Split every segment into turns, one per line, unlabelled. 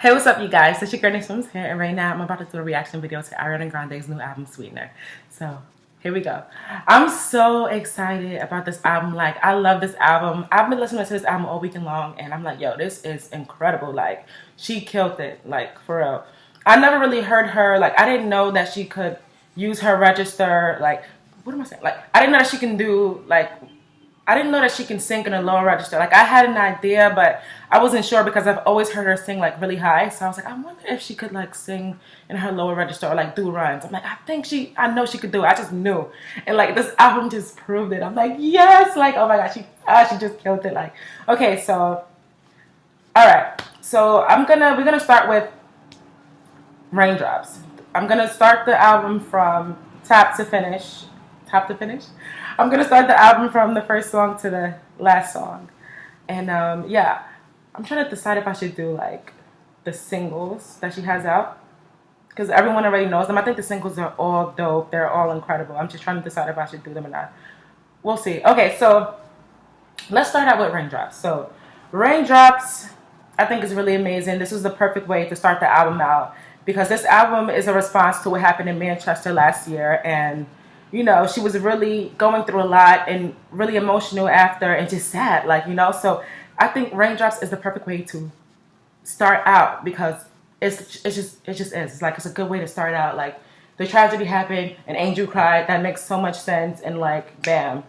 Hey, what's up, you guys? It's your girl Swims here, and right now I'm about to do a reaction video to Ariana Grande's new album, Sweetener. So, here we go. I'm so excited about this album. Like, I love this album. I've been listening to this album all weekend long, and I'm like, yo, this is incredible. Like, she killed it, like, for real. I never really heard her, like, I didn't know that she could use her register, like, what am I saying? Like, I didn't know that she can do, like, I didn't know that she can sing in a lower register. Like, I had an idea, but I wasn't sure because I've always heard her sing, like, really high. So I was like, I wonder if she could, like, sing in her lower register or, like, do runs. I'm like, I know she could do it. I just knew. And, like, this album just proved it. I'm like, yes. Like, oh, my God, she just killed it. Like, okay, so, all right. So we're going to start with Raindrops. I'm going to start the album from top to finish. Top to finish? I'm going to start the album from the first song to the last song. And yeah, I'm trying to decide if I should do like the singles that she has out. Because everyone already knows them. I think the singles are all dope. They're all incredible. I'm just trying to decide if I should do them or not. We'll see. Okay, so let's start out with Raindrops. So Raindrops, I think is really amazing. This is the perfect way to start the album out. Because this album is a response to what happened in Manchester last year. And you know, she was really going through a lot and really emotional after and just sad, like, you know. So I think Raindrops is the perfect way to start out because it just is. It's like, it's a good way to start out. Like, the tragedy happened, an angel cried. That makes so much sense. And like, bam.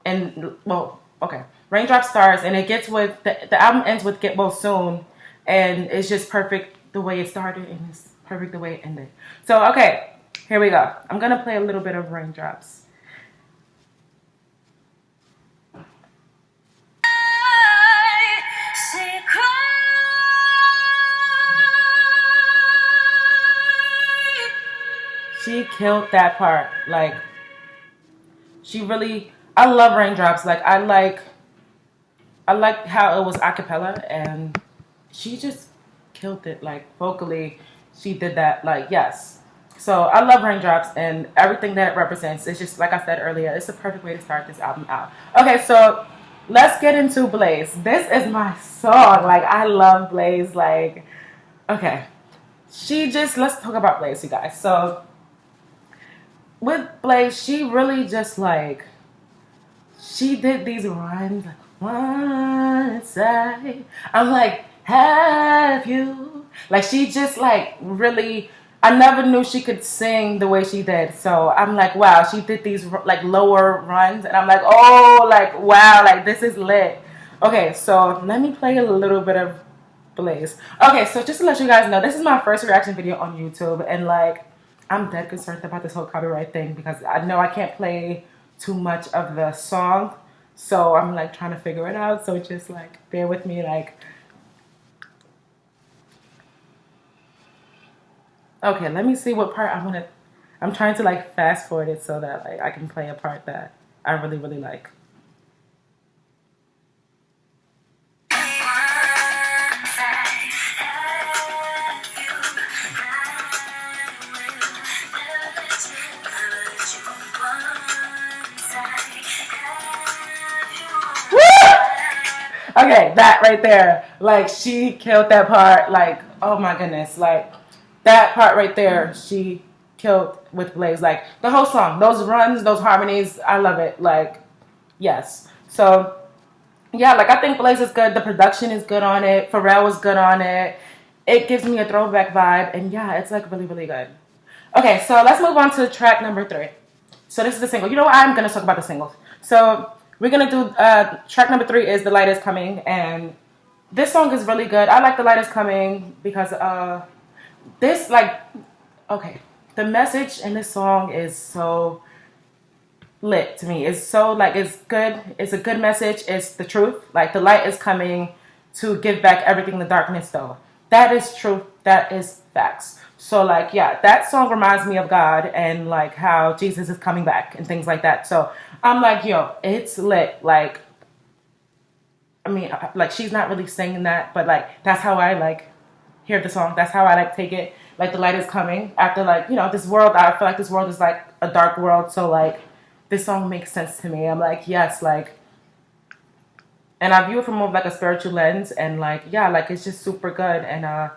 And well, okay. Raindrops starts and it gets with, the album ends with Get Well Soon. And it's just perfect the way it started and it's perfect the way it ended. So, okay. Here we go. I'm going to play a little bit of Raindrops. She killed that part. Like, she really, I love Raindrops. Like, I like how it was a cappella and she just killed it. Like, vocally, she did that. Like, yes. So I love Raindrops and everything that it represents. It's just, like I said earlier, it's a perfect way to start this album out. Okay, so let's get into Blaze. This is my song. Like, I love Blaze. Like, okay. Let's talk about Blaze, you guys. So with Blaze, she really just, like, she did these runs. Like, one side. I'm like, have you? Like, she just, like, really, I never knew she could sing the way she did. So I'm like, wow, she did these like lower runs. And I'm like, oh, like, wow, like this is lit. Okay, so let me play a little bit of Blaze. Okay, so just to let you guys know, this is my first reaction video on YouTube. And like, I'm dead concerned about this whole copyright thing because I know I can't play too much of the song. So I'm like trying to figure it out. So just like bear with me, like. Okay, let me see what part I'm trying to like fast forward it so that like I can play a part that I really, really like. Okay, that right there. Like, she killed that part. Like, oh my goodness. Like, that part right there, she killed with Blaze. Like, the whole song, those runs, those harmonies, I love it. Like, yes. So, yeah, like, I think Blaze is good. The production is good on it. Pharrell is good on it. It gives me a throwback vibe. And, yeah, it's, like, really, really good. Okay, so let's move on to track number 3. So, this is the single. You know what? I'm going to talk about the singles. So, we're going to do, track number 3 is The Light Is Coming. And this song is really good. I like The Light Is Coming because, this, like, okay, the message in this song is so lit to me. It's so, like, it's good. It's a good message. It's the truth. Like, the light is coming to give back everything the darkness stole. That is truth. That is facts. So, like, yeah, that song reminds me of God and, like, how Jesus is coming back and things like that. So, I'm like, yo, it's lit. Like, I mean, like, she's not really singing that, but, like, that's how I, like, hear the song. That's how I, like, take it. Like, the light is coming after, like, you know, this world. I feel like this world is, like, a dark world. So, like, this song makes sense to me. I'm like, yes, like, and I view it from more of like a spiritual lens, and like yeah, like it's just super good, and I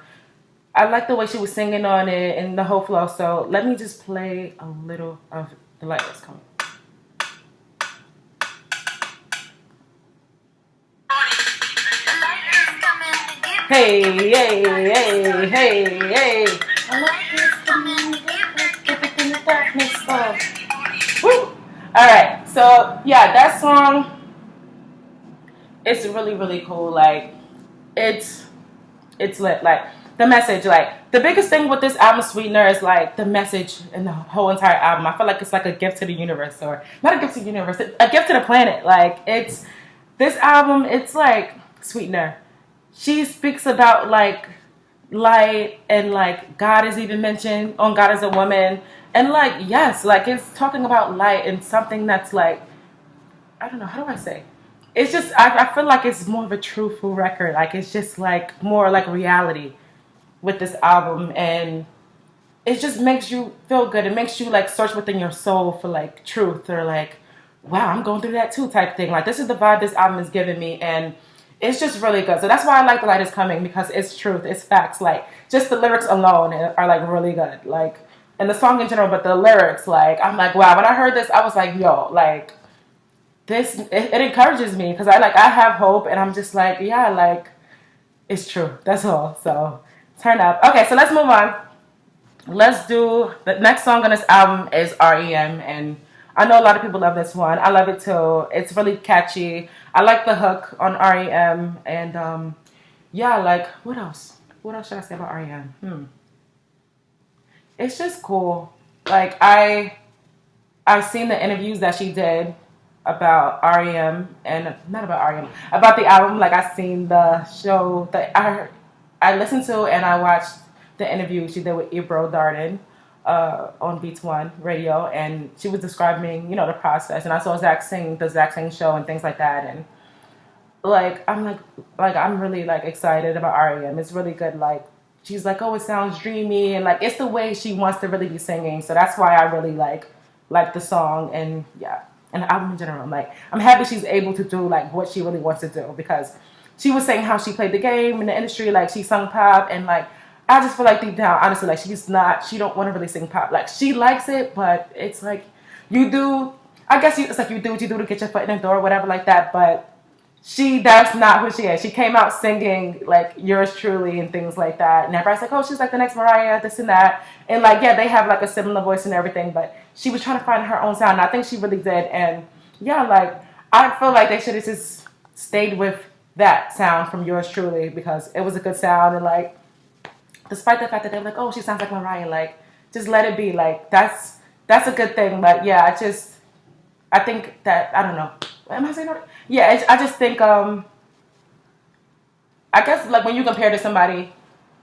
like the way she was singing on it and the whole flow. So let me just play a little of the light that's coming. Hey, hey, hey, hey, hey. I like this coming together, in the darkness. Oh. Woo! Alright, so yeah, that song, it's really, really cool. Like, it's it's lit. Like the message, like the biggest thing with this album, Sweetener, is like the message and the whole entire album. I feel like it's like a gift to the universe, or not a gift to the universe, a gift to the planet. Like it's this album, it's like Sweetener. She speaks about like light and like God is even mentioned on God as a woman. And like yes, like it's talking about light and something that's like I don't know, how do I say? It's just I feel like it's more of a truthful record. Like it's just like more like reality with this album, and it just makes you feel good. It makes you like search within your soul for like truth, or like wow, I'm going through that too type thing. Like this is the vibe this album is giving me, and it's just really good. So that's why I like The Light Is Coming, because it's truth, it's facts. Like just the lyrics alone are like really good. Like and the song in general, but the lyrics, like I'm like wow. When I heard this, I was like yo, like this it encourages me, because I have hope, and I'm just like yeah, like it's true. That's all. So turn up. Okay, so let's move on. Let's do the next song on this album is REM, and I know a lot of people love this one. I love it too. It's really catchy. I like the hook on REM, and yeah, like what else? What else should I say about REM? It's just cool. Like I've seen the interviews that she did about REM, and not about REM, about the album. Like I've seen the show that I listened to, and I watched the interview she did with Ebro Darden on Beats One Radio, and she was describing, you know, the process. And I saw Zach sing the Zach Sing show and things like that, and like I'm really like excited about REM. It's really good. Like she's like, oh, it sounds dreamy, and like it's the way she wants to really be singing. So that's why I really like the song, and yeah, and the album in general. I'm happy she's able to do like what she really wants to do, because she was saying how she played the game in the industry, like she sung pop, and like I just feel like deep down, honestly, like she don't want to really sing pop. Like she likes it, but it's like you do. I guess it's like you do what you do to get your foot in the door, or whatever like that. But that's not who she is. She came out singing like Yours Truly and things like that, and everybody's like, oh, she's like the next Mariah, this and that, and like yeah, they have like a similar voice and everything, but she was trying to find her own sound, and I think she really did. And yeah, like I feel like they should have just stayed with that sound from Yours Truly, because it was a good sound, and like despite the fact that they're like, oh, she sounds like Mariah, like just let it be. Like that's a good thing. But yeah, I think that I don't know. Am I saying that? Yeah, I just think I guess like when you compare to somebody,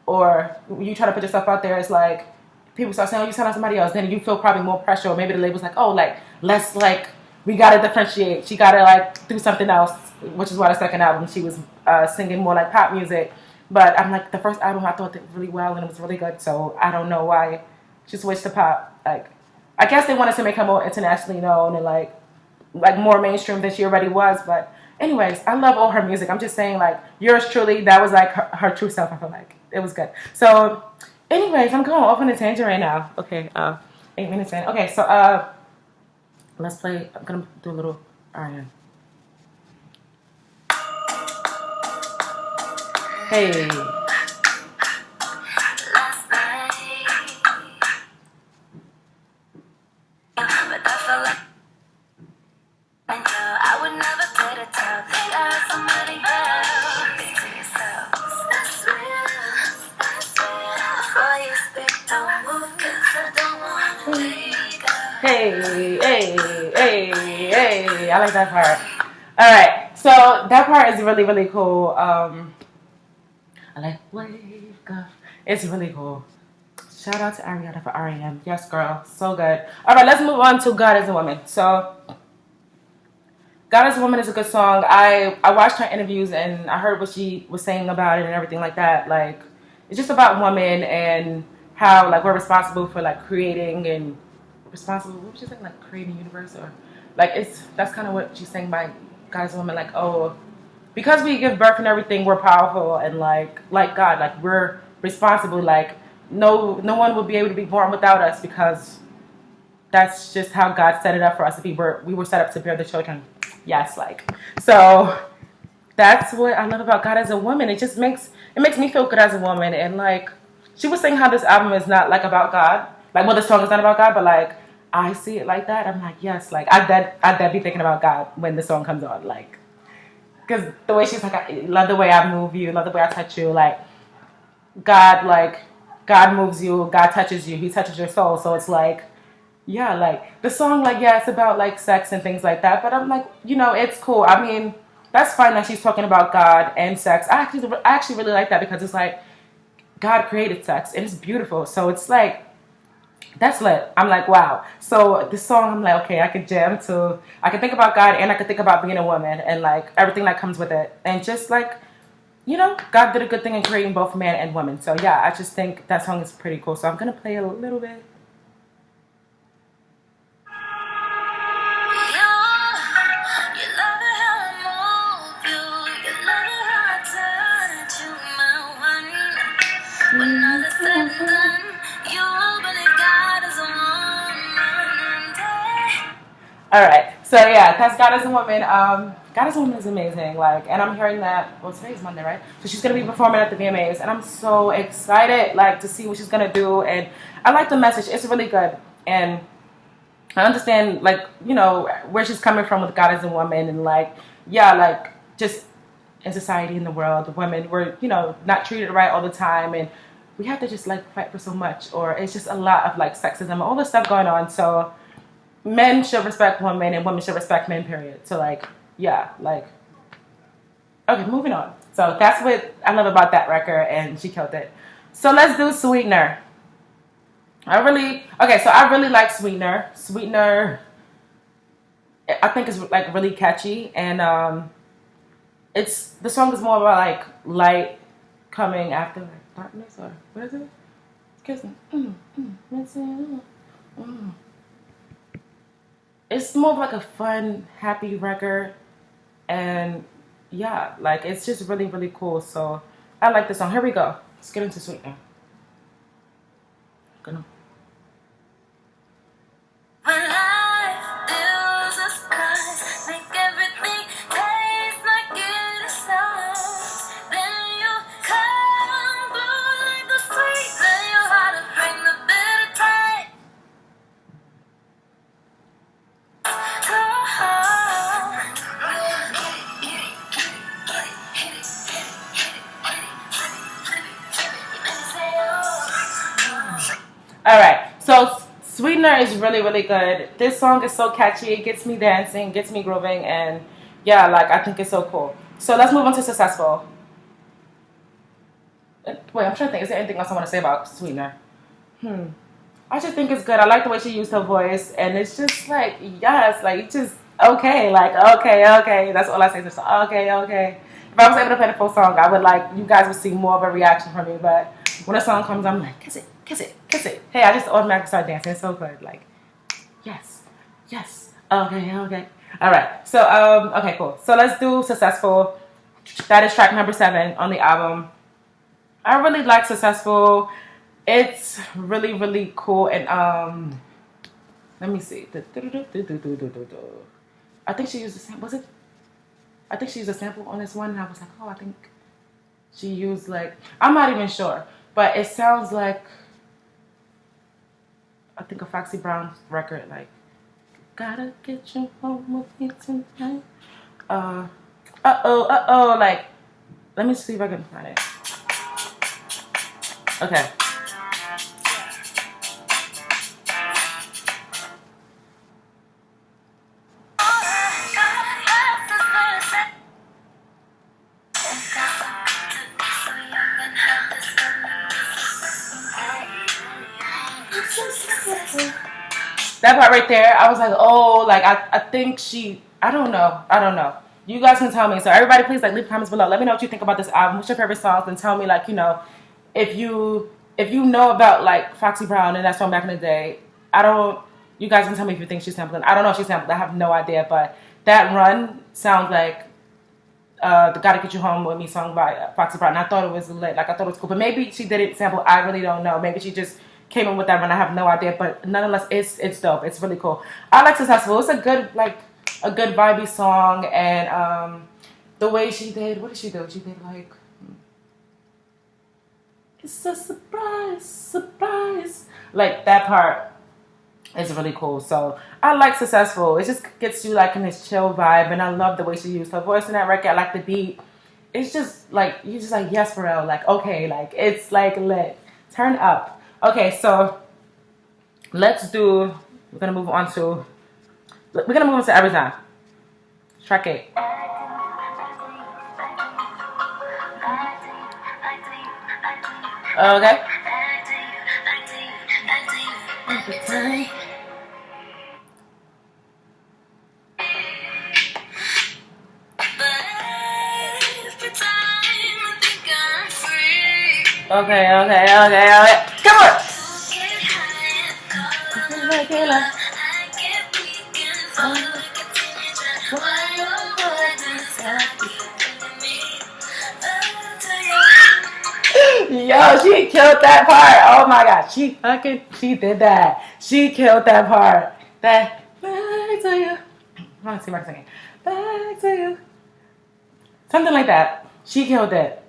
or you try to put yourself out there, it's like people start saying, oh, you sound like somebody else, then you feel probably more pressure, or maybe the label's like, oh, like let's like we gotta differentiate. She gotta like do something else, which is why the second album she was singing more like pop music. But I'm like the first album I thought did really well, and it was really good. So I don't know why she switched to pop. Like I guess they wanted to make her more internationally known, and like more mainstream than she already was. But anyways, I love all her music. I'm just saying, like Yours Truly, that was like her true self. I feel like it was good. So anyways, I'm going off on a tangent right now. Okay, 8 minutes in. Okay, so let's play. I'm gonna do a little Ariana. Hey. Hey, hey, hey, hey. I like that part. Alright, so that part is really, really cool. I like wake up. It's really cool. Shout out to Ariana for REM. Yes, girl. So good. Alright, let's move on to God is a Woman. So God is a Woman is a good song. I watched her interviews, and I heard what she was saying about it and everything like that. Like, it's just about women and how like we're responsible for like creating and responsible. What was she saying? Like creating universe, or like that's kind of what she's saying by God is a Woman. Like, oh, because we give birth and everything, we're powerful and like God, like we're responsible. Like no one will be able to be born without us because that's just how God set it up for us to be. We were set up to bear the children. Yes, like so. That's what I love about God as a woman. It makes me feel good as a woman. And like she was saying how this album is not like about God. Like well the song is not about God, but like I see it like that. I'm like, yes, like I dead be thinking about God when the song comes on. Like because the way she's like I love the way I move you, love the way I touch you, like God moves you, God touches you, he touches your soul. So it's like yeah, like the song, like yeah, it's about like sex and things like that. But I'm like, it's cool. I mean, that's fine that she's talking about God and sex. I actually really like that because it's like God created sex and it's beautiful. So it's like that's lit. I'm like, wow. So this song, I'm like, okay, I could jam to. I could think about God and I could think about being a woman and like everything that comes with it. And just like, God did a good thing in creating both man and woman. So yeah, I just think that song is pretty cool. So I'm gonna play a little bit.
When all is said and done, you will believe God is a woman.
All right, so yeah, that's God as a woman. God as a woman is amazing. Like, and I'm hearing that. Well, today's Monday, right? So she's gonna be performing at the VMAs, and I'm so excited, like, to see what she's gonna do. And I like the message; it's really good. And I understand, like, where she's coming from with God as a woman, and like, yeah, like, just in society in the world, the women were, not treated right all the time, and we have to just like fight for so much, or it's just a lot of like sexism, all this stuff going on. So men should respect women, and women should respect men. Period. So like, yeah, like, okay, moving on. So that's what I love about that record, and she killed it. So let's do Sweetener. I really like Sweetener. Sweetener, I think is like really catchy, and the song is more about like light coming after like darkness, or what is it? Kissing. It's more of like a fun, happy record, and yeah, like it's just really, really cool. So I like the song. Here we go. Let's get into Sweetener. Gonna.
When life fills the skies, make everything taste like it is stars. Then you come through like the sweet, then you how to bring the bitter taste.
All right, so Sweetener is really, really good. This song is so catchy. It gets me dancing, gets me grooving, and yeah, like I think it's so cool. So let's move on to Successful. Wait, I'm trying to think. Is there anything else I want to say about Sweetener? I just think it's good. I like the way she used her voice, and it's just like, yes, like it's just okay, like okay. That's all I say. Just okay. If I was able to play the full song, I would like you guys would see more of a reaction from me. But when a song comes, I'm like, kiss it. Hey, I just automatically start dancing. It's so good. Like, yes. Okay. All right. So okay, cool. So let's do Successful. That is track number 7 on the album. I really like Successful. It's really, really cool. And let me see. I think she used a sample. Was it? I think she used a sample on this one. And I was like, oh, I think she used like, I'm not even sure, but it sounds like, I think a Foxy Brown record, like, gotta get you home with me tonight. Like, let me see if I can find it. Okay. That part right there, I was like, oh, like I think I don't know. You guys can tell me. So everybody, please like leave comments below. Let me know what you think about this album. What's your favorite songs? And tell me like, if you know about like Foxy Brown and that song back in the day. You guys can tell me if you think she's sampling. I don't know if she's sampled. I have no idea, but that run sounds like the "Gotta Get You Home with Me" song by Foxy Brown. And I thought it was lit. Like I thought it was cool. But maybe she did it sample. I really don't know. Maybe she just came in with that one. I have no idea. But nonetheless, it's dope. It's really cool. I like "Successful." It's a good vibey song, and the way she did. What did she do? She did like. It's a surprise, surprise. Like that part is really cool. So I like "Successful." It just gets you like in this chill vibe, and I love the way she used her voice in that record. I like the beat. It's just like you just like yes for real. Like okay, like it's like lit. Turn up. Okay, so let's do. We're gonna move on to. We're gonna move on to "Every Time." Track 8. Okay. Okay. Come on. Yo, she killed that part. Oh my god, she did that. She killed that part. That back to you. I want to see my singing. Back to you. Something like that. She killed it.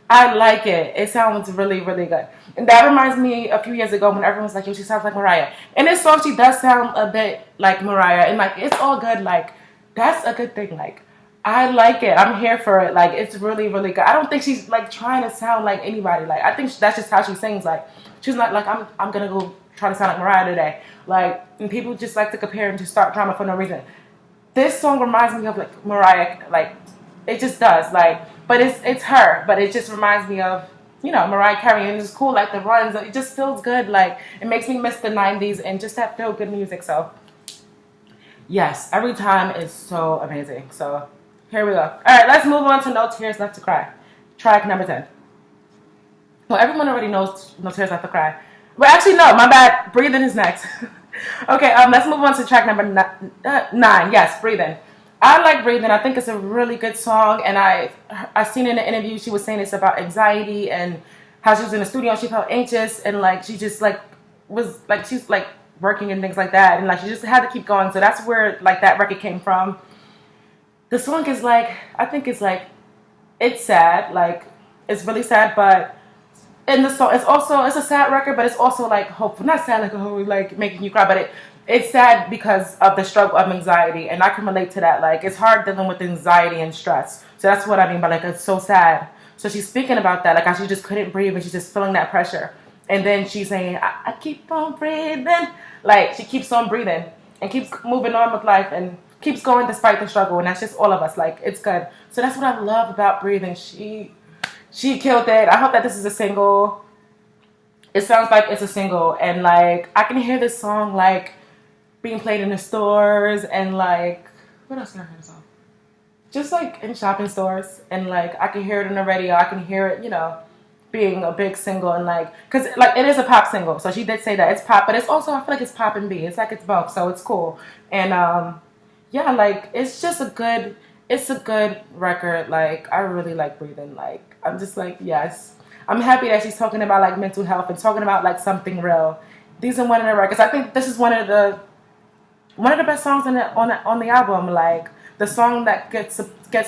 I like it. It sounds really, really good. And that reminds me a few years ago when everyone was like, yo, she sounds like Mariah. In this song, she does sound a bit like Mariah. And like, it's all good. Like, that's a good thing. Like, I like it. I'm here for it. Like, it's really, really good. I don't think she's like trying to sound like anybody. Like, I think that's just how she sings. Like, she's not like, I'm going to go try to sound like Mariah today. Like, and people just like to compare and just start drama for no reason. This song reminds me of like Mariah. Like, it just does. Like, but it's her. But it just reminds me of, you know, Mariah Carey. And it's cool. Like, the runs. It just feels good. Like, it makes me miss the 90s and just that feel good music. So, yes, Every Time is so amazing. So, here we go. All right, let's move on to No Tears Left to Cry. Track number 10. Well, everyone already knows No Tears Left to Cry. But actually, no, my bad. Breathing is next. Okay, let's move on to track number 9. Yes, Breathing. I like Breathing. I think it's a really good song. And I seen in an interview, she was saying it's about anxiety and how she was in the studio and she felt anxious. And like, she just like was like, she's like working and things like that. And like, she just had to keep going. So that's where like that record came from. The song is like, I think it's like, it's sad, like, it's really sad, but in the song, it's a sad record, but it's also like hopeful, not sad like, oh, like making you cry, but it's sad because of the struggle of anxiety, and I can relate to that. Like, it's hard dealing with anxiety and stress, so that's what I mean by like, it's so sad. So she's speaking about that, like how she just couldn't breathe, and she's just feeling that pressure, and then she's saying, I keep on breathing, like, she keeps on breathing, and keeps moving on with life, and keeps going despite the struggle, and that's just all of us. Like, it's good. So that's what I love about Breathing. She killed it. I hope that this is a single. It sounds like it's a single, and like I can hear this song like being played in the stores, and like what else can I hear this song? Just like in shopping stores, and like I can hear it on the radio. I can hear it, you know, being a big single, and like because like it is a pop single. So she did say that it's pop, but it's also I feel like it's pop and B. It's like it's both, so it's cool. And yeah, like it's just it's a good record. Like I really like Breathing. Like I'm just like, yes, I'm happy that she's talking about like mental health and talking about like something real. These are one of the records. I think this is one of the best songs on the album. Like the song that gets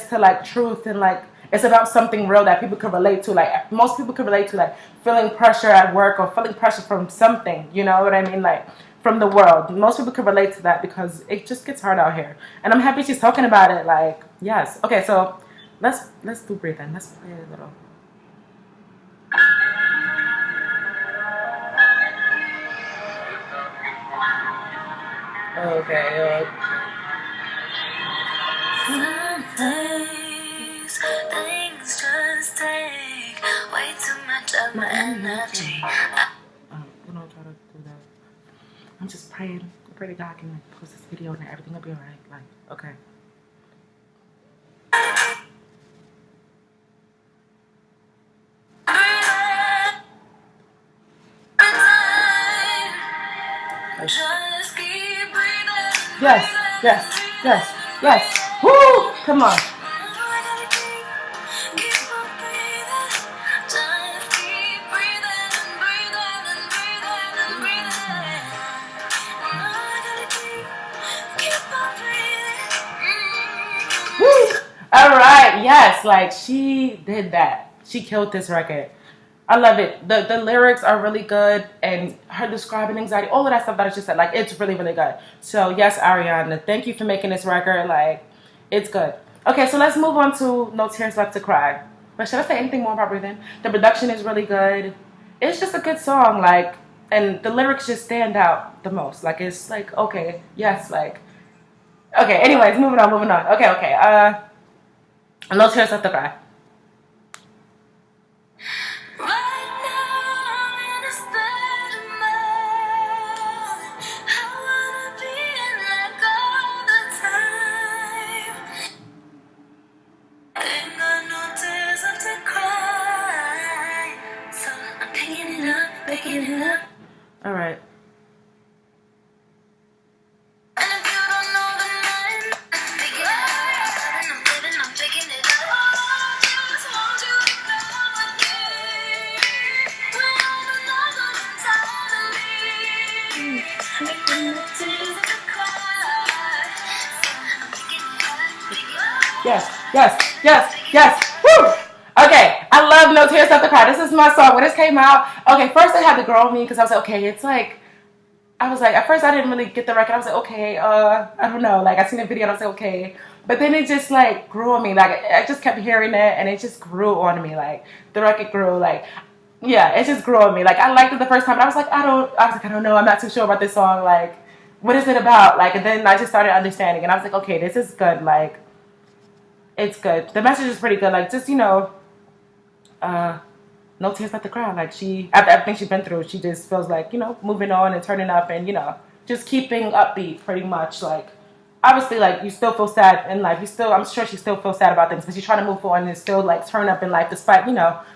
to like truth, and like it's about something real that people can relate to. Like most people can relate to, like feeling pressure at work or feeling pressure from something. You know what I mean? Like from the world. Most people can relate to that because it just gets hard out here. And I'm happy she's talking about it. Like, yes. Okay, so let's do Breathing. Let's play a little. Okay.
Some days things just take way too much of my energy.
I'm gonna try to do that. I'm just praying. I pray to God can like, post this video and everything will be alright. Like, okay.
Just keep breathing.
Yes. Woo! Come on. yes, like she did that. She killed this record. I love it. The lyrics are really good, and her describing anxiety, all of that stuff that I just said, like it's really really good. So yes, Ariana, thank you for making this record. Like, it's good. Okay, so let's move on to No Tears Left to Cry. But should I say anything more about Breathe In? The production is really good. It's just a good song, like, and the lyrics just stand out the most. Like, it's like, okay, yes, like, okay. Anyways, moving on, moving on. Okay, okay. No Tears Left to Cry.
Right now I'm in a state of mind. I wanna be in like all the time. Ain't got no tears left to cry. So I'm picking it up, picking it up.
All right.
And if you don't know the name, pick it up. And I'm living, I'm picking it up. Oh, just want you to come with me. When all the love goes inside of me. Ain't no tears left to cry. So I'm picking it up, pick it up.
Yes, yes, yes, yes. Woo! Okay, I love No Tears Left to Cry. This is my song. When this came out, okay, first it had to grow on me because I was like, okay, it's like, I was like, at first I didn't really get the record. I was like, okay, I don't know. Like, I seen the video and I was like, okay. But then it just like grew on me. Like, I just kept hearing it and it just grew on me. Like, the record grew. Like, yeah, it just grew on me. Like, I liked it the first time. But I was like, I don't know. I'm not too sure about this song. Like, what is it about? Like, and then I just started understanding and I was like, okay, this is good. Like, it's good. The message is pretty good. Like, just, no tears left to cry. Like, she, after everything she's been through, she just feels like, moving on and turning up and, just keeping upbeat pretty much. Like, obviously, like, you still feel sad in life. I'm sure she still feels sad about things, but she's trying to move on and still, like, turn up in life despite,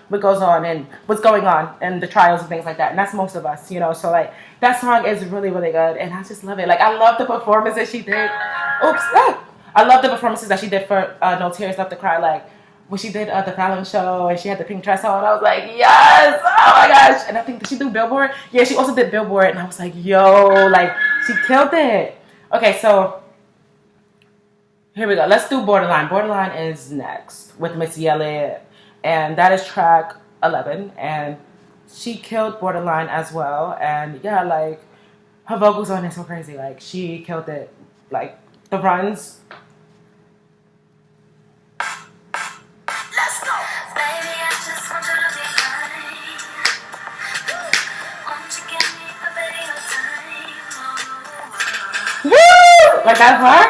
what goes on and what's going on and the trials and things like that. And that's most of us, So, like, that song is really, really good. And I just love it. Like, I love the performance that she did. Oops. I love the performances that she did for No Tears Left to Cry. Like, when she did the Fallon show and she had the pink dress on, I was like, yes, oh my gosh. And I think, did she do Billboard? Yeah, she also did Billboard. And I was like, yo, like, she killed it. Okay, so here we go. Let's do Borderline. Borderline is next with Missy Elliott. And that is track 11. And she killed Borderline as well. And yeah, like, her vocals on it so crazy. Like, she killed it. Like, the runs. Like that part?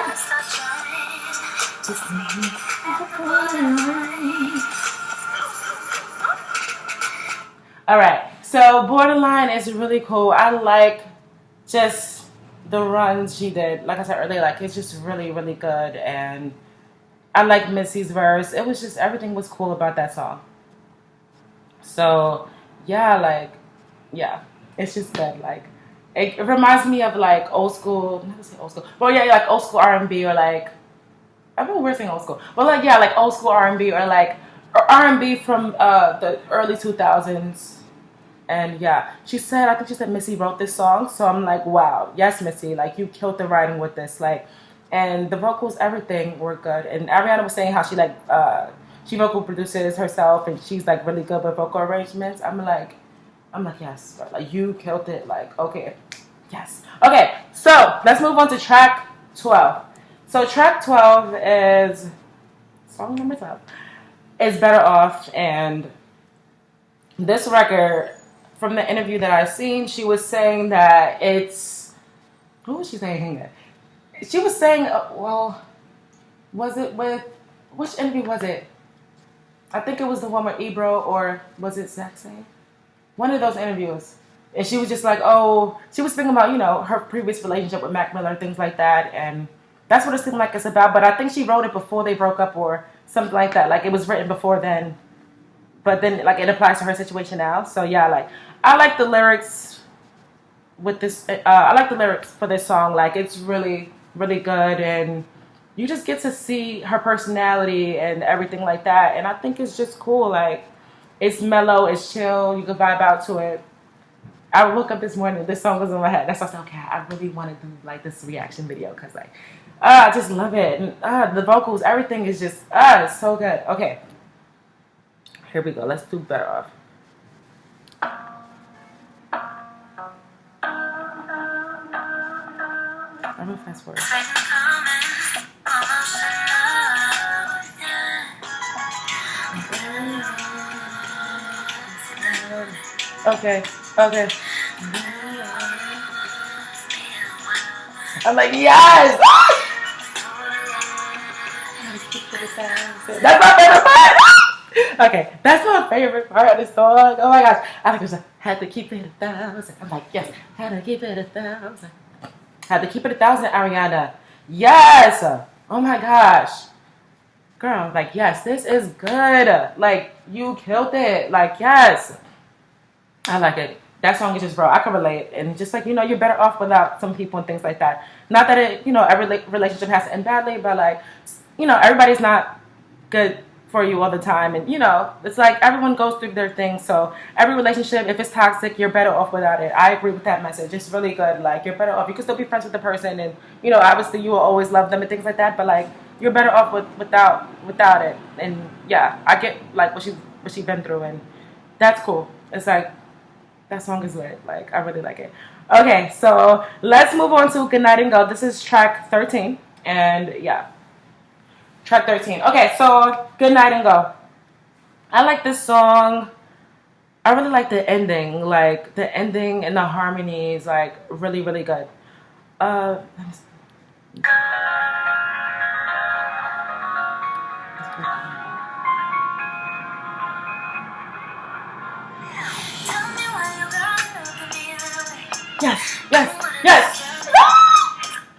Alright, so Borderline is really cool. I like just the runs she did. Like I said earlier, like it's just really, really good. And I like Missy's verse. It was just, everything was cool about that song. So, yeah, like, yeah, it's just good. Like, it reminds me of like old school, not to say old school, well yeah, like old school R&B or like, I mean we're saying old school, but like yeah, like old school R&B or like R&B from the early 2000s. And yeah, I think she said Missy wrote this song, so I'm like, wow, yes Missy, like you killed the writing with this, like, and the vocals, everything were good. And Ariana was saying how she like she vocal produces herself and she's like really good with vocal arrangements. I'm like, yes, like you killed it. Like, okay, yes. Okay, so let's move on to track 12. So track 12 is song number 12. Is Better Off, and this record, from the interview that I've seen, she was saying that it's, who was she saying? She was saying, well, was it with, which interview was it? I think it was the one with Ebro, or was it Zaxxon? One of those interviews. And she was just like, oh, she was thinking about, her previous relationship with Mac Miller, things like that. And that's what it seemed like it's about. But I think she wrote it before they broke up or something like that. Like, it was written before then. But then, like, it applies to her situation now. So, yeah, like, I like the lyrics with this. I like the lyrics for this song. Like, it's really, really good. And you just get to see her personality and everything like that. And I think it's just cool. Like, it's mellow, it's chill, you can vibe out to it. I woke up this morning, this song was in my head. That's why I was like, okay, I really want to do like this reaction video because like I just love it. And, the vocals, everything is just it's so good. Okay, here we go. Let's do Better Off. I'm gonna fast forward. Okay, okay. I'm like, yes! That's my favorite part! Okay, that's my favorite part of the song. Oh my gosh. I think there's had to keep it 1,000. I'm like, yes, had to keep it 1,000. Had to keep it 1,000, Ariana. Yes! Oh my gosh. Girl, like, yes, this is good. Like, you killed it. Like, yes. I like it. That song is just bro. I can relate, and just like you're better off without some people and things like that. Not that every relationship has to end badly, but like everybody's not good for you all the time, and it's like everyone goes through their things. So every relationship, if it's toxic, you're better off without it. I agree with that message. It's really good. Like you're better off. You can still be friends with the person, and obviously you will always love them and things like that. But like you're better off without it. And yeah, I get like what she's been through, and that's cool. It's like. That song is lit. Like, I really like it. Okay, so let's move on to Good Night and Go. This is track 13. And yeah, track 13. Okay, so Good Night and Go. I like this song. I really like the ending. Like, the ending and the harmonies, like, really, really good. Let me see. Yes, yes, yes.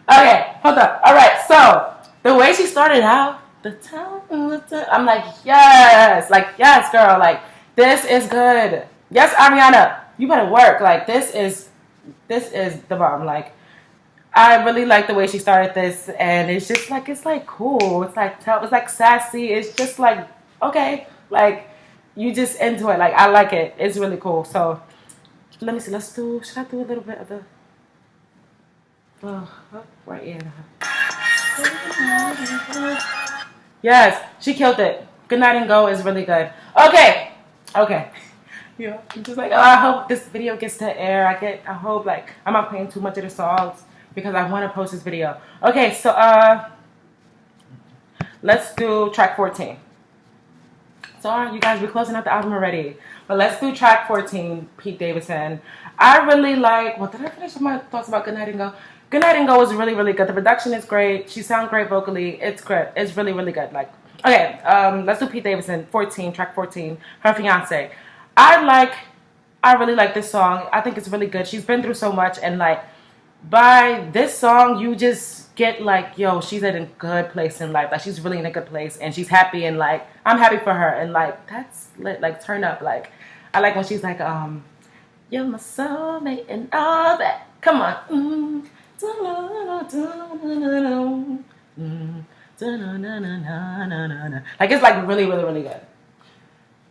Okay, hold up. All right, so the way she started out, I'm like, yes, girl, like this is good. Yes, Ariana, you better work. Like this is the bomb. Like I really like the way she started this, and it's just like cool. It's like sassy. It's just like okay, like you just into it. Like I like it. It's really cool. So let me see. Should I do a little bit of the? Oh, right here. Yes, she killed it. Good Night and Go is really good. Okay. Yeah, I'm just like, I hope this video gets to air. I hope like I'm not playing too much of the songs because I want to post this video. Okay, so let's do track 14. So you guys, we're closing out the album already. But let's do track 14, Pete Davidson. I really like, did I finish my thoughts about Good Night and Go? Good Night and Go is really, really good. The production is great. She sounds great vocally. It's great. It's really, really good. Like, okay, let's do Pete Davidson, 14, track 14, Her Fiance. I really like this song. I think it's really good. She's been through so much, and like, by this song, you just get like, yo, she's in a good place in life. Like, she's really in a good place, and she's happy, and like, I'm happy for her, and like, that's lit. Like, turn up. Like, I like when she's like, you're my soulmate and all that. Come on. Like, it's like really, really, really good.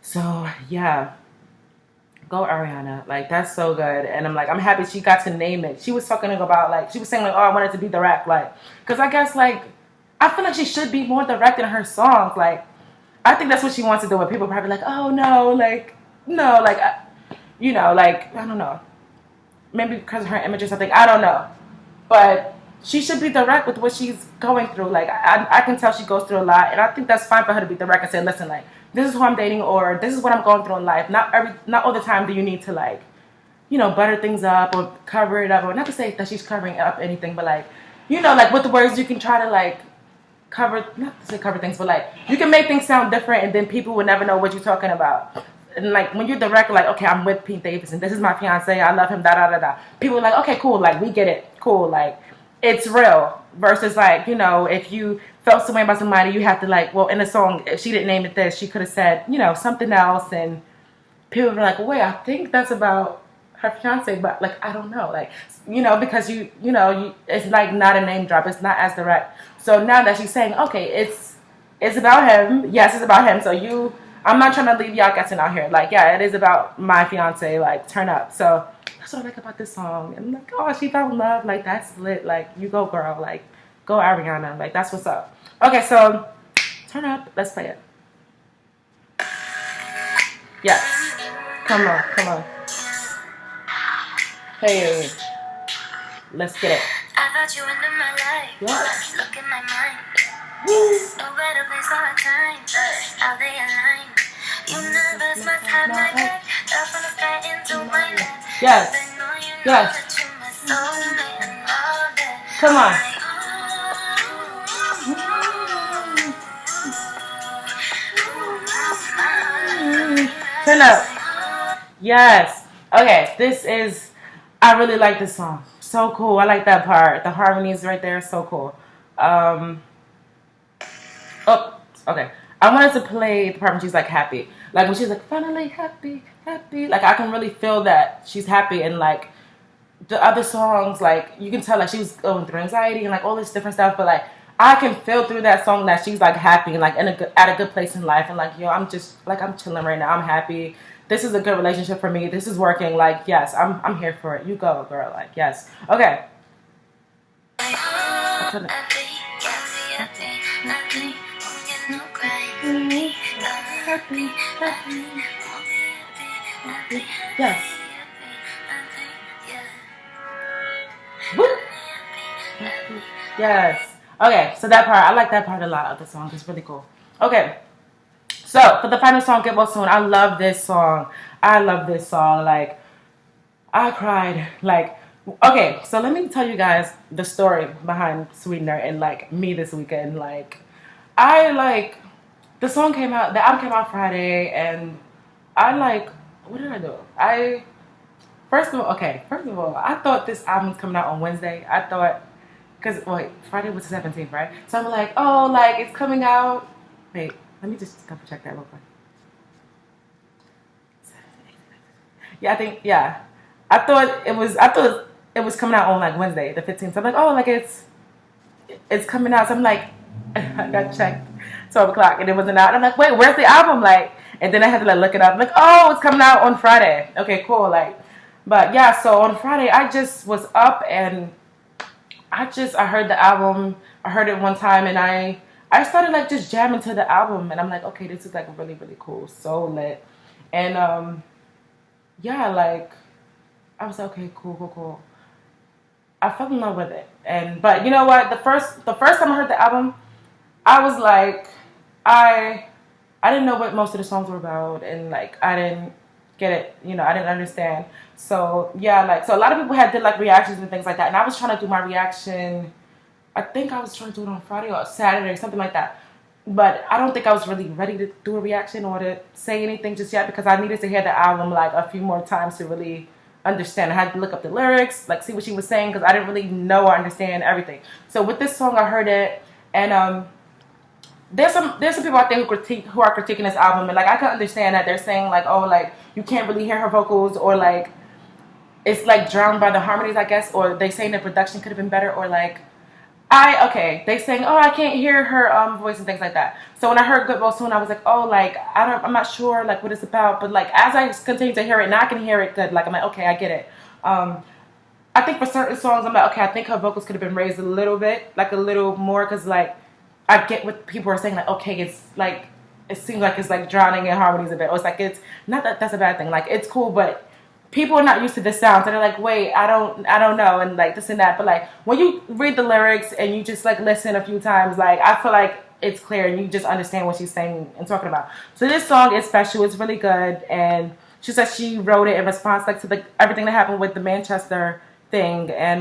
So yeah, go Ariana. Like that's so good, and I'm happy she got to name it. She was talking about like she was saying like, oh, I wanted to be direct, like, cause I guess like I feel like she should be more direct in her songs. Like I think that's what she wants to do. But people probably like, oh no, like no, like like I don't know, maybe because of her image or something. I don't know, but she should be direct with what she's going through. Like I can tell she goes through a lot, and I think that's fine for her to be direct and say, listen, like this is who I'm dating, or this is what I'm going through in life. Not all the time do you need to like, butter things up or cover it up, or not to say that she's covering up anything, but like, like with the words you can try to like cover, not to say cover things, but like you can make things sound different, and then people will never know what you're talking about. And like when you're direct, like, okay, I'm with Pete Davidson, this is my fiance, I love him, da da da da. People are like, okay, cool, like we get it, cool, like it's real. Versus like, if you felt some way about somebody, you have to like, well, in the song, if she didn't name it this, she could have said, something else, and people were like, well, wait, I think that's about her fiance, but like I don't know, like because it's like not a name drop, it's not as direct. So now that she's saying, okay, it's about him, yes, it's about him. So I'm not trying to leave y'all guessing out here. Like, yeah, it is about my fiance. Like, turn up. So that's what I like about this song. And I'm like, oh, she found love. Like, that's lit. Like, you go, girl. Like, Go Ariana. Like, that's what's up. Okay, so turn up. Let's play it. Yes. Come on, come on. Hey, let's get it.
I thought you into my life.
Yes.
Look in my mind.
Woo.
No better place or time. How they align. Universe must have my back. Up from the sky into my lap.
Yes.
I know you know
Yes.
that you're my soulmate and all that.
Come on. Turn up. Yes. Okay, this is, I really like this song. So cool. I like that part. The harmonies right there, so cool. Oh, okay. I wanted to play the part when she's like happy. Like when she's like, finally happy, happy. Like I can really feel that she's happy. And like the other songs, like you can tell like she was going through anxiety and like all this different stuff. But like I can feel through that song that she's like happy and like at a good place in life. And like, yo, I'm just like, I'm chilling right now. I'm happy. This is a good relationship for me. This is working. Like, yes, I'm here for it. You go, girl. Like, yes. Okay. Yes. Woo. Yes. Okay, so that part, I like that part a lot of the song. It's really cool. Okay. So, for the final song, Get Well Soon, I love this song. I love this song. Like, I cried. Like, okay, so let me tell you guys the story behind Sweetener and, like, me this weekend. Like, the song came out, the album came out Friday, and I, like, what did I do? First of all, I thought this album was coming out on Wednesday. I thought, because, wait, Friday was the 17th, right? So I'm like, oh, like, it's coming out. Wait, let me just double check that real quick. Yeah, I thought it was coming out on, like, Wednesday, the 15th. So I'm like, oh, like, it's coming out. So I'm like, I got checked 12 o'clock, and it wasn't out. And I'm like, wait, where's the album? Like, and then I had to, like, look it up. I'm like, oh, it's coming out on Friday. Okay, cool, like. But yeah, so on Friday, I just was up and I heard the album. I heard it one time and I started like just jamming to the album and I'm like, okay, this is like really, really cool. So lit. And yeah, like I was like, okay, cool. I fell in love with it. But you know what? The first time I heard the album, I was like, I didn't know what most of the songs were about and like I didn't get it, you know, I didn't understand. So yeah, like so a lot of people did like reactions and things like that, and I was trying to do my reaction. I think I was trying to do it on Friday or Saturday or something like that. But I don't think I was really ready to do a reaction or to say anything just yet because I needed to hear the album like a few more times to really understand. I had to look up the lyrics, like see what she was saying because I didn't really know or understand everything. So with this song, I heard it, and there's some people out there who are critiquing this album, and like I can understand that they're saying like, oh, like you can't really hear her vocals, or like it's like drowned by the harmonies, I guess, or they saying the production could have been better, or like they saying, oh, I can't hear her voice and things like that. So when I heard Good Well Soon, I was like, oh, like I'm not sure like what it's about, but like as I continue to hear it, and I can hear it good, like I'm like, okay, I get it. I think for certain songs, I'm like, okay, I think her vocals could have been raised a little bit, like a little more, because like I get what people are saying, like, okay, it's like it seems like it's like drowning in harmonies a bit, or it's like it's not that that's a bad thing, like it's cool, but people are not used to this sound, so they're like, wait, I don't know, and like this and that. But like when you read the lyrics and you just like listen a few times, like I feel like it's clear and you just understand what she's saying and talking about. So this song is special. It's really good, and she said she wrote it in response like to everything that happened with the Manchester thing, and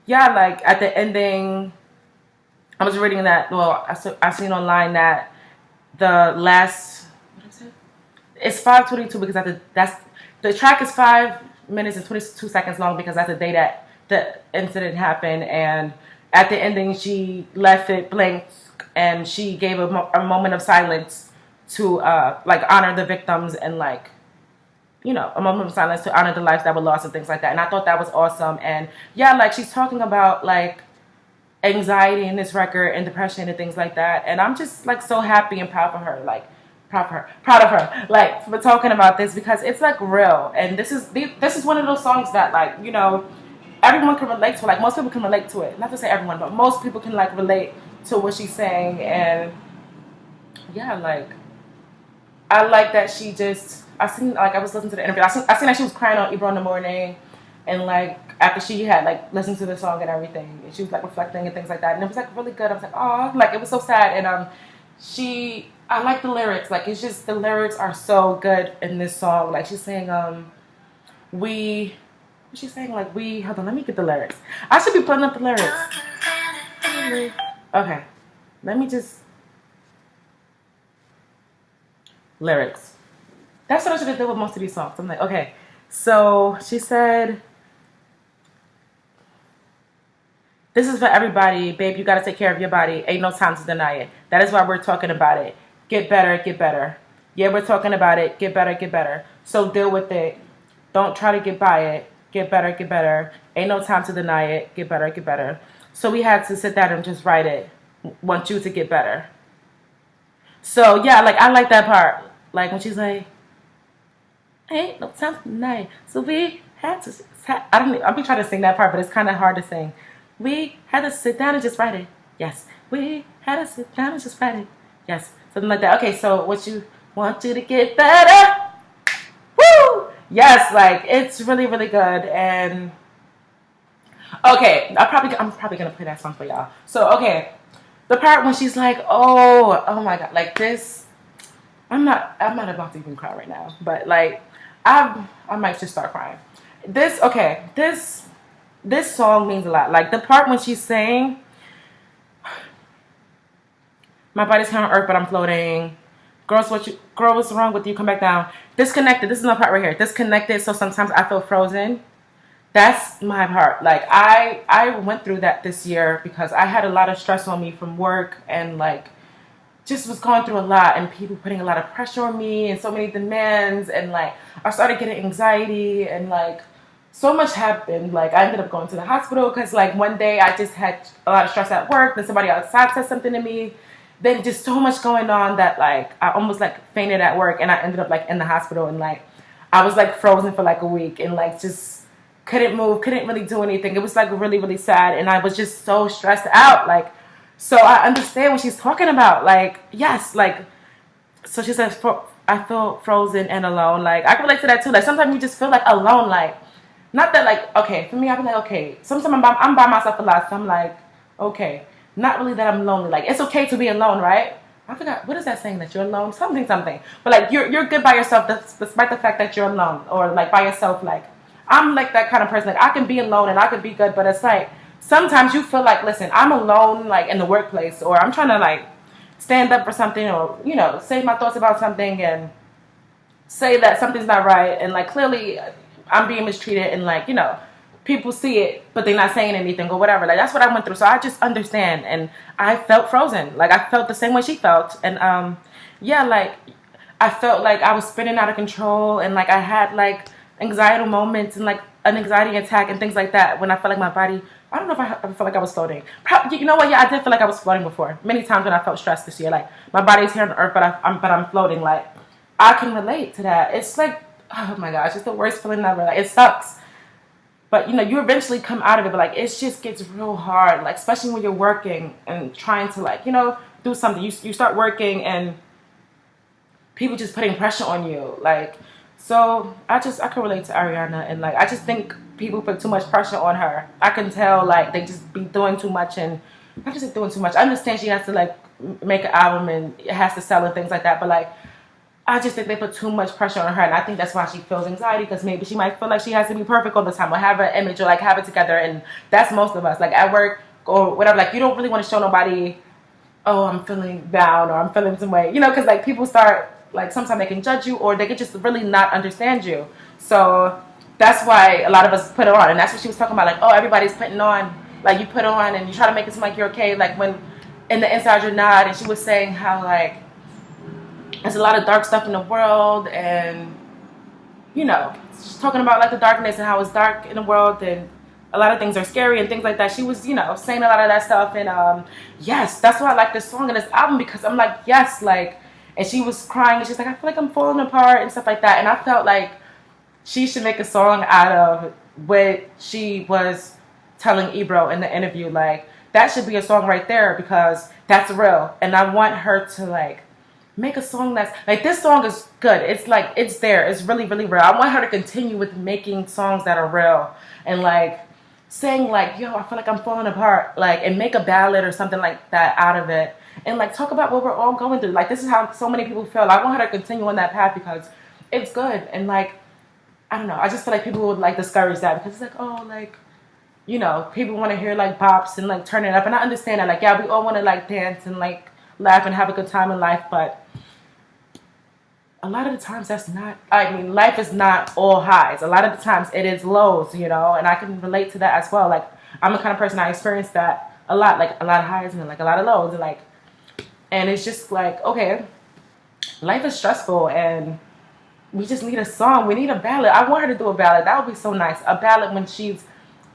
yeah, like at the ending, I was reading that. Well, I seen online that the last, what is it? It's 5:22 because the track is 5 minutes and 22 seconds long because that's the day that the incident happened. And at the ending, she left it blank and she gave a moment of silence to like honor the victims and like, you know, a moment of silence to honor the lives that were lost and things like that. And I thought that was awesome. And yeah, like she's talking about like anxiety in this record and depression and things like that. And I'm just like so happy and proud of her. Like, proud of her, like for talking about this because it's like real, and this is one of those songs that like, you know, everyone can relate to it. Like most people can relate to it. Not to say everyone, but most people can like relate to what she's saying. And yeah, like I like that she just. I seen like I was listening to the interview. I seen that she was crying on Ebro in the morning, and like after she had like listened to the song and everything, and she was like reflecting and things like that. And it was like really good. I was like, oh, like it was so sad. And I like the lyrics. Like it's just the lyrics are so good in this song. Like she's saying, we. She's saying like we. Hold on, let me get the lyrics. I should be putting up the lyrics. Okay, let me just lyrics. That's what I should have done with most of these songs. I'm like, okay. So she said, this is for everybody. Babe, you got to take care of your body. Ain't no time to deny it. That is why we're talking about it. Get better, get better. Yeah, we're talking about it. Get better, get better. So deal with it. Don't try to get by it. Get better, get better. Ain't no time to deny it. Get better, get better. So we had to sit down and just write it. Want you to get better. So yeah, like I like that part. Like when she's like, ain't no time to deny it. So we had to. I'll be trying to sing that part, but it's kind of hard to sing. We had to sit down and just write it. Yes. We had to sit down and just write it. Yes. Something like that. Okay, so what you want you to get better. Woo! Yes, like it's really, really good. And okay, I'm probably gonna play that song for y'all. So okay, the part when she's like, oh my god, like this. I'm not about to even cry right now, but like I might just start crying. This song means a lot. Like the part when she's saying, my body's here on earth, but I'm floating. Girl, what's wrong with you? Come back down. Disconnected. This is my part right here. Disconnected. So sometimes I feel frozen. That's my part. Like I went through that this year because I had a lot of stress on me from work and like just was going through a lot and people putting a lot of pressure on me and so many demands and like I started getting anxiety and like so much happened. Like I ended up going to the hospital because like one day I just had a lot of stress at work. Then somebody outside said something to me. Then just so much going on that like I almost like fainted at work and I ended up like in the hospital and like I was like frozen for like a week and like just couldn't move, couldn't really do anything. It was like really, really sad and I was just so stressed out. Like, so I understand what she's talking about. Like, yes, like, so she says, I feel frozen and alone. Like, I can relate to that too. Like, sometimes you just feel like alone. Like, not that like, okay, for me, I'll be like, okay, sometimes I'm by myself a lot. So I'm like, okay, not really that I'm lonely. Like, it's okay to be alone, right? I forgot, what is that saying that you're alone? Something. But like, you're good by yourself despite the fact that you're alone or like by yourself. Like, I'm like that kind of person. Like, I can be alone and I can be good, but it's like, sometimes you feel like, listen, I'm alone, like, in the workplace, or I'm trying to, like, stand up for something, or, you know, say my thoughts about something, and say that something's not right, and, like, clearly, I'm being mistreated, and, like, you know, people see it, but they're not saying anything, or whatever. Like, that's what I went through, so I just understand, and I felt frozen. Like, I felt the same way she felt, and, yeah, like, I felt like I was spinning out of control, and, like, I had, like, anxiety moments, and, like, an anxiety attack, and things like that, when I felt like my body... I don't know if I felt like I was floating. You know what? Yeah, I did feel like I was floating before. Many times when I felt stressed this year. Like, my body's here on earth, but I'm floating. Like, I can relate to that. It's like, oh my gosh, it's the worst feeling ever. Like, it sucks. But, you know, you eventually come out of it. But, like, it just gets real hard. Like, especially when you're working and trying to, like, you know, do something. You start working and people just putting pressure on you. Like, so I can relate to Ariana. And, like, I just think people put too much pressure on her. I can tell, like, they just be doing too much, and not just doing too much. I understand she has to, like, make an album and it has to sell and things like that, but, like, I just think they put too much pressure on her, and I think that's why she feels anxiety, because maybe she might feel like she has to be perfect all the time, or have an image, or, like, have it together, and that's most of us. Like, at work, or whatever, like, you don't really want to show nobody, oh, I'm feeling down, or I'm feeling some way, you know, because, like, people start, like, sometimes they can judge you, or they can just really not understand you. So that's why a lot of us put it on, and that's what she was talking about. Like, oh, everybody's putting on, like, you put on, and you try to make it seem like you're okay, like, when in the inside you're not. And she was saying how, like, there's a lot of dark stuff in the world, and, you know, she's talking about, like, the darkness and how it's dark in the world, and a lot of things are scary and things like that. She was, you know, saying a lot of that stuff, and, yes, that's why I like this song and this album, because I'm like, yes, like, and she was crying, and she's like, I feel like I'm falling apart and stuff like that, and I felt like, she should make a song out of what she was telling Ebro in the interview. Like, that should be a song right there because that's real. And I want her to, like, make a song that's, like, this song is good. It's, like, it's there. It's really, really real. I want her to continue with making songs that are real and, like, saying, like, yo, I feel like I'm falling apart, like, and make a ballad or something like that out of it. And, like, talk about what we're all going through. Like, this is how so many people feel. I want her to continue on that path because it's good. And, like, I don't know. I just feel like people would, like, discourage that because it's like, oh, like, you know, people want to hear, like, bops and, like, turn it up. And I understand that. Like, yeah, we all want to, like, dance and, like, laugh and have a good time in life. But a lot of the times that's not, I mean, life is not all highs. A lot of the times it is lows, you know, and I can relate to that as well. Like, I'm the kind of person, I experience that a lot, like a lot of highs and like a lot of lows. And like, and it's just like, okay, life is stressful and we just need a song. We need a ballad. I want her to do a ballad. That would be so nice. A ballad when she's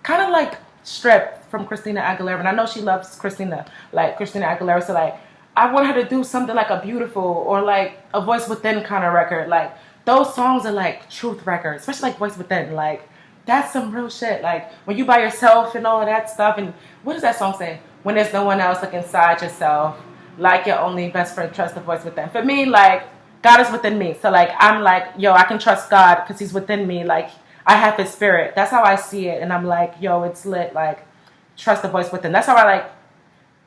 kind of like stripped from Christina Aguilera. And I know she loves Christina, like Christina Aguilera. So like, I want her to do something like a Beautiful or like a Voice Within kind of record. Like those songs are like truth records, especially like Voice Within. Like that's some real shit. Like when you by yourself and all of that stuff. And what does that song say? When there's no one else, look inside yourself. Like your only best friend, trust the voice within. For me, like God is within me. So like I'm like, yo, I can trust God because he's within me. Like I have his spirit. That's how I see it. And I'm like, yo, it's lit. Like trust the voice within. That's how I like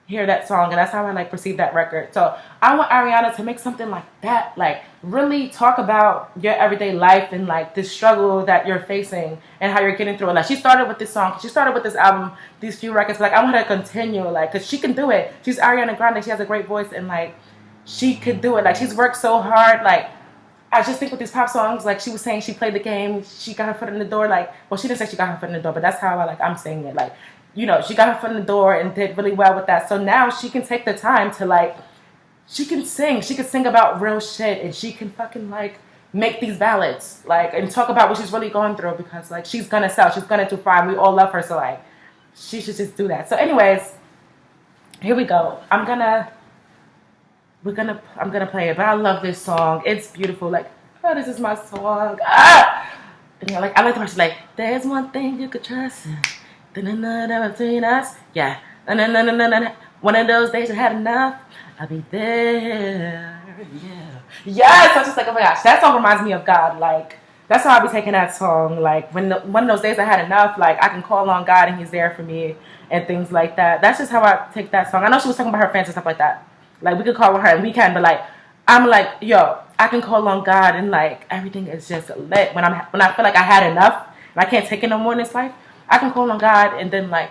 hear that song, and that's how I like perceive that record. So I want Ariana to make something like that, like really talk about your everyday life and like this struggle that you're facing and how you're getting through it. Like she started with this song, she started with this album, these few records. Like I want her to continue, like, cause she can do it. She's Ariana Grande. She has a great voice, and like she could do it. Like she's worked so hard. Like I just think with these pop songs, like she was saying, she played the game. She got her foot in the door. Like, well, she didn't say she got her foot in the door, but that's how I'm saying it. Like, you know, she got her foot in the door and did really well with that. So now she can take the time to like, she can sing. She can sing about real shit, and she can fucking like make these ballads, like, and talk about what she's really going through because like she's gonna sell. She's gonna do fine. We all love her, so like, she should just do that. So, anyways, here we go. I'm gonna play it, but I love this song. It's beautiful. Like, oh, this is my song. Ah! And like, I like the verse like, there's one thing you could trust. Between us, yeah. One of those days I had enough. I'll be there. Yeah. Yes. I was just like, oh my gosh, that song reminds me of God. Like, that's how I'll be taking that song. Like, one of those days I had enough, like, I can call on God and he's there for me and things like that. That's just how I take that song. I know she was talking about her fans and stuff like that. Like, we could call on her and we can, but like, I'm like, yo, I can call on God and like, everything is just lit. When I feel like I had enough and I can't take it no more in this life, I can call on God and then like,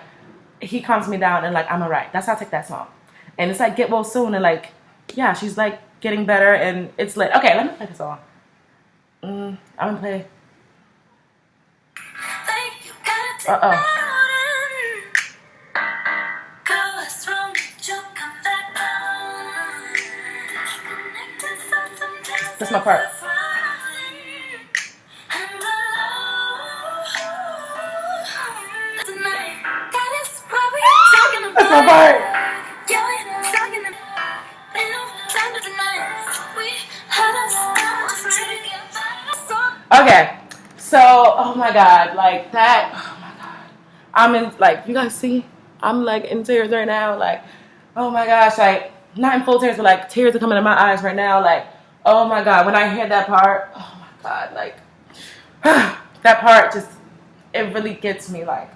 he calms me down and like, I'm alright. That's how I take that song. And it's like, get well soon, and like, yeah, she's like getting better and it's lit. Okay, let me play the song. I'm gonna play. That's my part. That's my part. Okay, so oh my god, like that. Oh my god, I'm in, like, you guys see, I'm like in tears right now. Like, oh my gosh, like not in full tears, but like tears are coming to my eyes right now. Like, oh my god, when I hear that part, oh my god, like that part just, it really gets me. Like,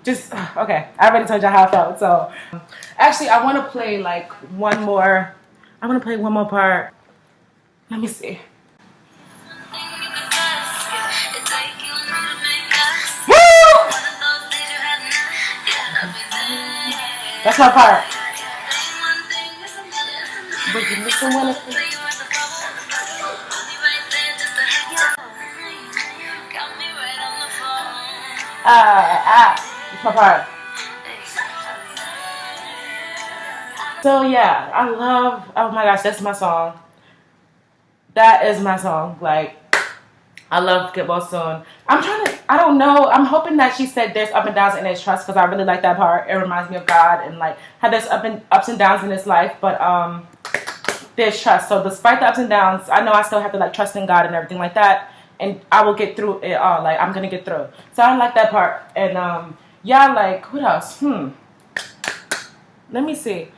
just okay. I already told y'all how I felt. So actually, I want to play like one more. I want to play one more part. Let me see. That's my part. But you listen when it's that's my part. So yeah, I love, oh my gosh, that's my song. That is my song. Like, I love Get Well Soon. I don't know. I'm hoping that she said there's up and downs in his trust because I really like that part. It reminds me of God and like how there's ups and downs in his life, but there's trust. So despite the ups and downs, I know I still have to like trust in God and everything like that. and I will get through it all. Like, I'm gonna get through. So I like that part. And yeah, like, what else? Let me see.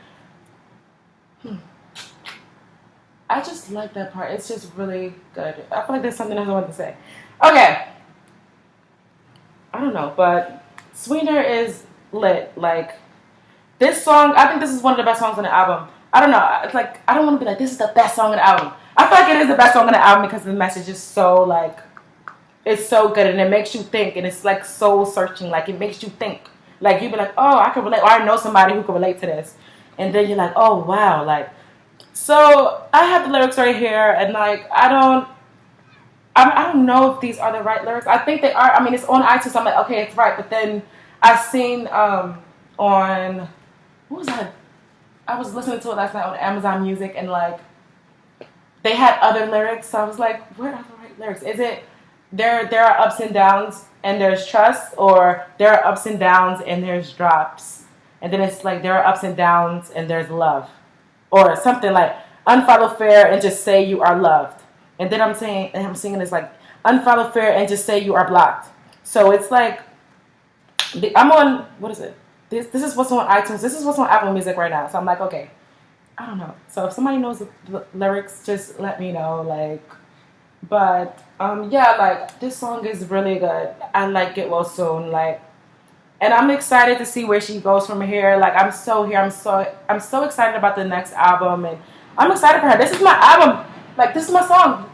I just like that part. It's just really good. I feel like there's something else I want to say. Okay. I don't know, but Sweetener is lit. Like, this song, I think this is one of the best songs on the album. I don't know. It's like, I don't want to be like, this is the best song on the album. I feel like it is the best song on the album because the message is so, like, it's so good and it makes you think and it's, like, soul searching. Like, it makes you think. Like, you be like, oh, I can relate. Or I know somebody who can relate to this. And then you're like, oh, wow. Like, so I have the lyrics right here and, like, I don't know if these are the right lyrics. I think they are. I mean, it's on iTunes. So I'm like, okay, it's right. But then I've seen on, what was that? I was listening to it last night on Amazon Music, and like they had other lyrics. So I was like, where are the right lyrics? Is it there are ups and downs and there's trust, or there are ups and downs and there's drops, and then it's like there are ups and downs and there's love, or something like unfollow fair and just say you are loved. And then I'm singing this like unfollow fair and just say you are blocked. So it's like I'm on, what is it? This is what's on iTunes. This is what's on Apple Music right now. So I'm like, okay, I don't know. So if somebody knows the lyrics, just let me know. Like, but yeah, like this song is really good. I like Get Well Soon. Like, and I'm excited to see where she goes from here. Like, I'm so excited about the next album, and I'm excited for her. This is my album. Like, this is my song.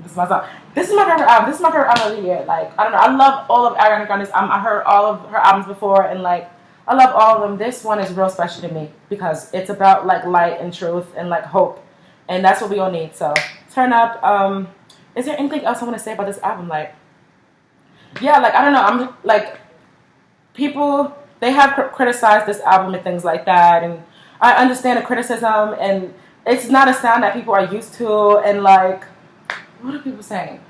This is my song. This is my favorite album. This is my favorite album of the year. Like, I don't know. I love all of Ariana Grande's. I heard all of her albums before, and like, I love all of them. This one is real special to me because it's about like light and truth and like hope, and that's what we all need. So turn up. Is there anything else I want to say about this album? Like, yeah, like I don't know. I'm like, people, they have criticized this album and things like that, and I understand the criticism, and it's not a sound that people are used to, and like, what are people saying?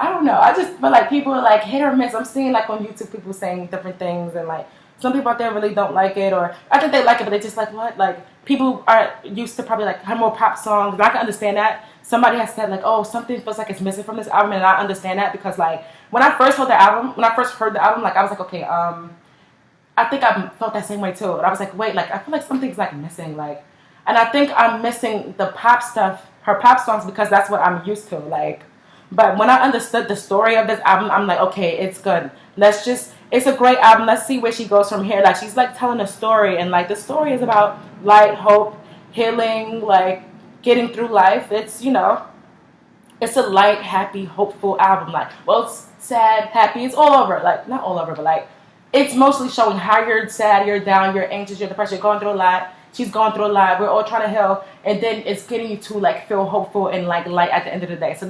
I don't know. I just feel like people are like hit or miss. I'm seeing like on YouTube people saying different things, and like some people out there really don't like it, or I think they like it, but they just like, what? Like, people are used to probably like have more pop songs, and I can understand that. Somebody has said like, oh, something feels like it's missing from this album, and I understand that because like when I first heard the album, like I was like, okay, I think I felt that same way too. And I was like, wait, like I feel like something's like missing, like, and I think I'm missing the pop stuff, her pop songs, because that's what I'm used to, like. But when I understood the story of this album, I'm like, okay, it's good. It's a great album. Let's see where she goes from here. Like, she's like telling a story, and like the story is about light, hope, healing, like getting through life. It's, it's a light, happy, hopeful album. Like, well, it's sad, happy, it's all over. Like, not all over, but like, it's mostly showing how you're sad, you're down, you're anxious, you're depressed, you're going through a lot. She's going through a lot. We're all trying to heal, and then it's getting you to like feel hopeful and like light at the end of the day. So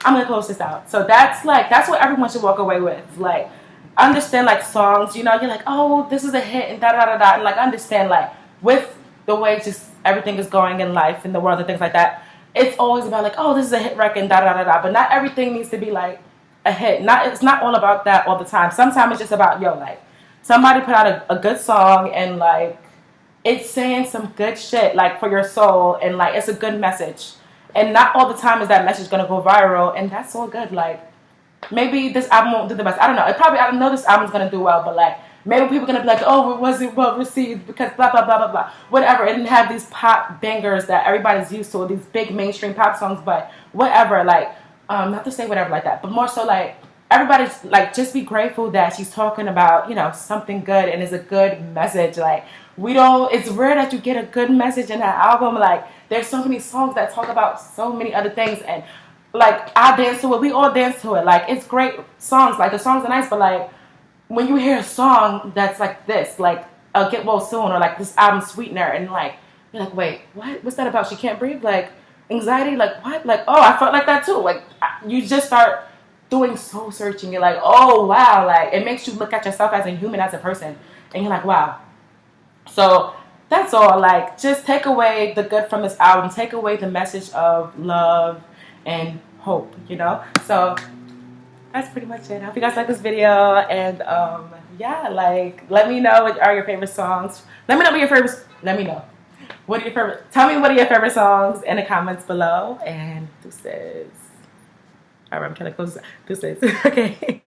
I'm gonna close this out. So that's what everyone should walk away with. Like, understand like songs. You're like, oh, this is a hit and da da da da. And like, understand like with the way just everything is going in life in the world and things like that. It's always about like, oh, this is a hit record and da da da da. But not everything needs to be like a hit. It's not all about that all the time. Sometimes it's just about like somebody put out a good song and like it's saying some good shit like for your soul, and like it's a good message. And not all the time is that message gonna go viral, and that's all good. Like, maybe this album won't do the best. I don't know. I don't know this album's gonna do well, but like maybe people are gonna be like, oh, was it well received because blah blah blah blah blah. Whatever. It didn't have these pop bangers that everybody's used to, these big mainstream pop songs, but whatever. Like, not to say whatever like that, but more so like everybody's like, just be grateful that she's talking about, something good, and it's a good message. Like, it's rare that you get a good message in that album. Like, there's so many songs that talk about so many other things, and like I dance to it, we all dance to it. Like, it's great songs, like the songs are nice, but like when you hear a song that's like this, like Get Well Soon, or like this album Sweetener, and like you're like, wait, what's that about? She can't breathe, like anxiety, like what? Like, oh, I felt like that too. Like, you just start doing soul searching. You're like, oh wow, like it makes you look at yourself as a human, as a person, and you're like, wow. So that's all. Like, just take away the good from this album. Take away the message of love and hope, So that's pretty much it. I hope you guys like this video. And yeah, like, let me know what are your favorite songs. Let me know what your favorite. Let me know. What are your favorite? Tell me what are your favorite songs in the comments below. And deuces. All right, I'm trying to close this. Okay.